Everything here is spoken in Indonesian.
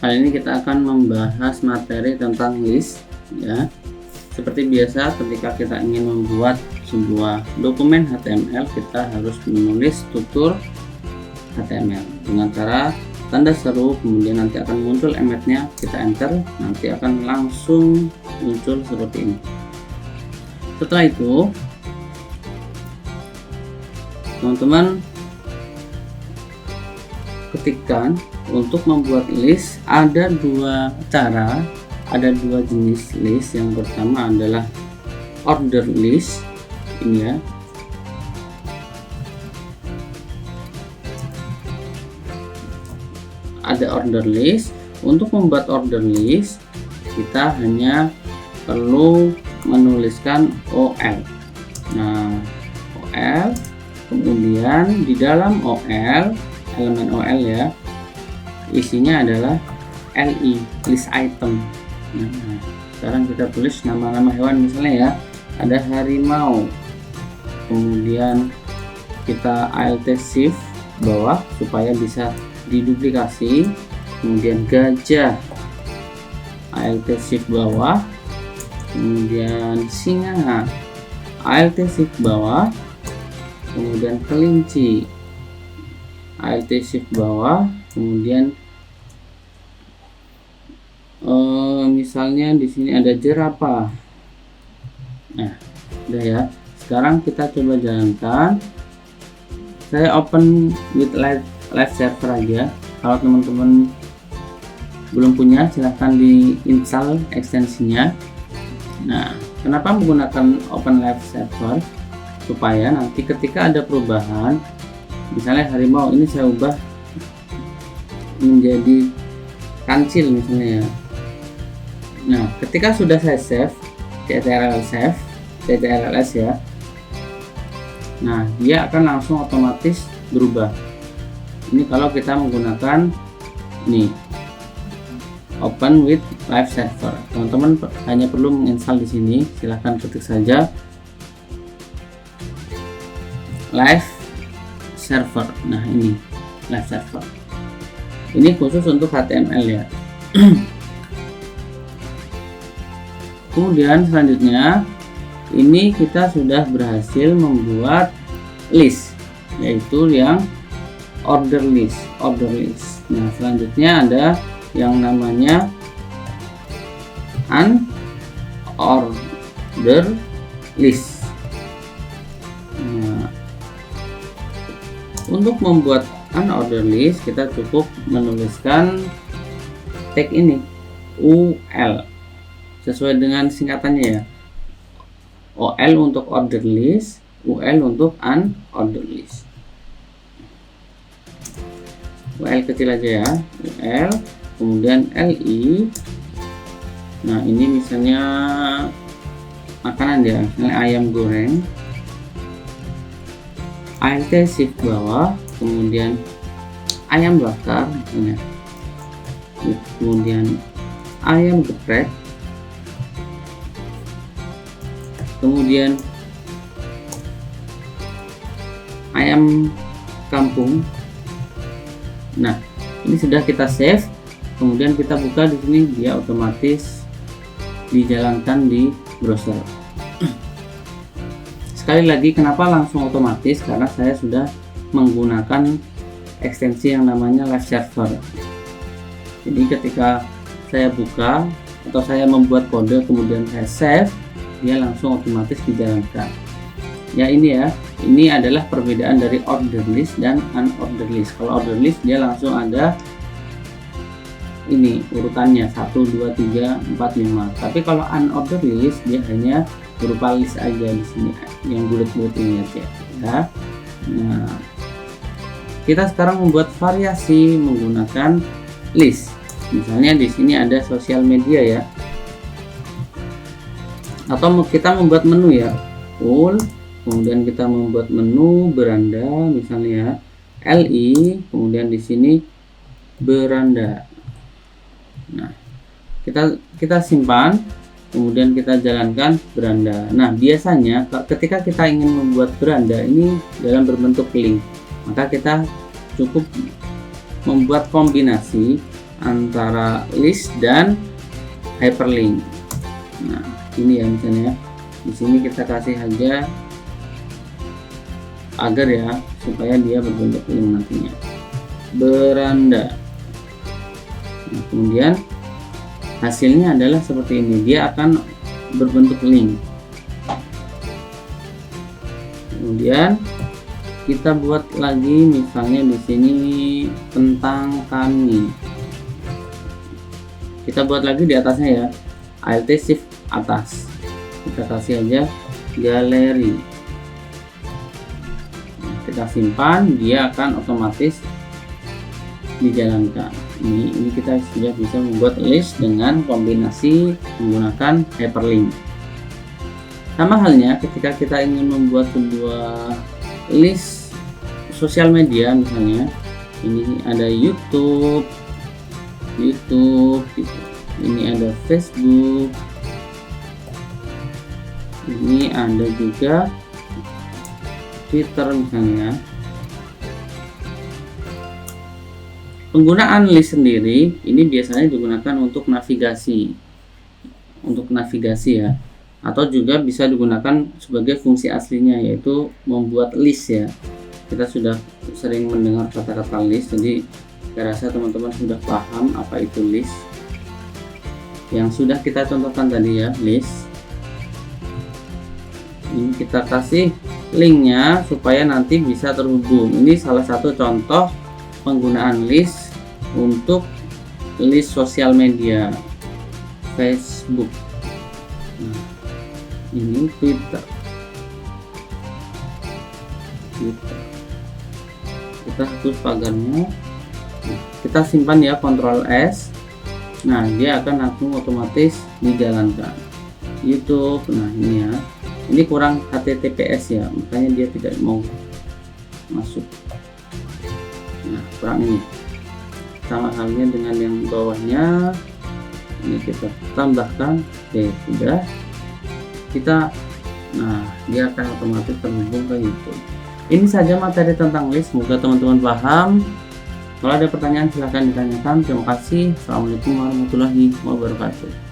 Kali ini kita akan membahas materi tentang list ya. Seperti biasa, ketika kita ingin membuat sebuah dokumen HTML, kita harus menulis struktur HTML dengan cara tanda seru, kemudian nanti akan muncul emetnya, kita enter, nanti akan langsung muncul seperti ini. Setelah itu, teman-teman ketikkan untuk membuat list ada dua cara, ada dua jenis list. Yang pertama adalah order list, ini ya. Ada order list. Untuk membuat order list, kita hanya perlu menuliskan OL. Nah, OL, kemudian di dalam OL, elemen OL ya, isinya adalah LI, list item. Nah, sekarang kita tulis nama-nama hewan, misalnya ya, ada harimau, kemudian kita alt shift bawah supaya bisa diduplikasi, kemudian gajah, alt shift bawah, kemudian singa, alt shift bawah, kemudian kelinci, alt shift bawah, kemudian misalnya di sini ada jerapah. Nah, udah ya. Sekarang kita coba jalankan. Saya open with live server aja. Kalau teman-teman belum punya, silahkan diinstal ekstensinya. Nah, kenapa menggunakan open live server? Supaya nanti ketika ada perubahan, misalnya harimau ini saya ubah menjadi kancil misalnya ya. Nah, ketika sudah saya save, ctrls ya. Nah, dia akan langsung otomatis berubah. Ini kalau kita menggunakan ini open with live server. Teman-teman hanya perlu menginstal di sini, silahkan ketik saja live server. Nah, ini live server. Ini khusus untuk HTML ya. Kemudian selanjutnya ini kita sudah berhasil membuat list, yaitu yang order list. Nah, selanjutnya ada yang namanya unorder list. Nah, untuk membuat unorder list kita cukup menuliskan tag ini UL sesuai dengan singkatannya ya. OL untuk order list, UL untuk unorder list. UL kecil aja ya, UL, kemudian LI. Nah, ini misalnya makanan ya, misalnya ayam goreng, alt shift bawah, kemudian ayam bakar misalnya, kemudian ayam geprek, kemudian ayam kampung. Nah, ini sudah kita save, kemudian kita buka di sini, dia otomatis dijalankan di browser. Sekali lagi, kenapa langsung otomatis? Karena saya sudah menggunakan ekstensi yang namanya live server. Jadi ketika saya buka atau saya membuat kode kemudian saya save, dia langsung otomatis dijalankan. Ya, ini ya, ini adalah perbedaan dari order list dan unorder list. Kalau order list dia langsung ada ini urutannya 1, 2, 3, 4, 5. Tapi kalau unorder list dia hanya berupa list aja di sini yang bulat-bulat ini ya. Nah, kita sekarang membuat variasi menggunakan list. Misalnya di sini ada sosial media ya. Atau kita membuat menu ya, full, kemudian kita membuat menu beranda misalnya ya, LI, kemudian di sini beranda. Nah, kita simpan, kemudian kita jalankan beranda. Nah, biasanya ketika kita ingin membuat beranda ini dalam berbentuk link, maka kita cukup membuat kombinasi antara list dan hyperlink. Nah, ini ya misalnya di sini kita kasih aja agar ya supaya dia berbentuk link nantinya. Beranda. Nah, kemudian hasilnya adalah seperti ini, dia akan berbentuk link. Kemudian kita buat lagi misalnya di sini tentang kami. Kita buat lagi di atasnya ya, Alt Shift atas. Kita kasih aja galeri. Kita simpan, dia akan otomatis dijalankan. Ini kita sudah bisa membuat list dengan kombinasi menggunakan hyperlink. Sama halnya ketika kita ingin membuat sebuah list sosial media, misalnya ini ada YouTube gitu. Ini ada Facebook, ini ada juga Twitter misalnya. Penggunaan list sendiri ini biasanya digunakan untuk navigasi ya, atau juga bisa digunakan sebagai fungsi aslinya, yaitu membuat list ya. Kita sudah sering mendengar kata-kata list, jadi saya rasa teman-teman sudah paham apa itu list yang sudah kita contohkan tadi ya. List ini kita kasih linknya supaya nanti bisa terhubung. Ini salah satu contoh penggunaan list untuk list sosial media. Facebook, nah, ini Twitter. Kita hapus pagarnya, kita simpan ya, Ctrl S. Nah, dia akan langsung otomatis dijalankan. YouTube, nah ini ya, ini kurang HTTPS ya, makanya dia tidak mau masuk. Nah, kurang ini. Sama halnya dengan yang bawahnya, ini kita tambahkan. Oke, sudah kita, nah dia akan otomatis terhubung ke YouTube. Ini saja materi tentang list, semoga teman-teman paham. Kalau ada pertanyaan silahkan ditanyakan. Terima kasih. Assalamualaikum warahmatullahi wabarakatuh.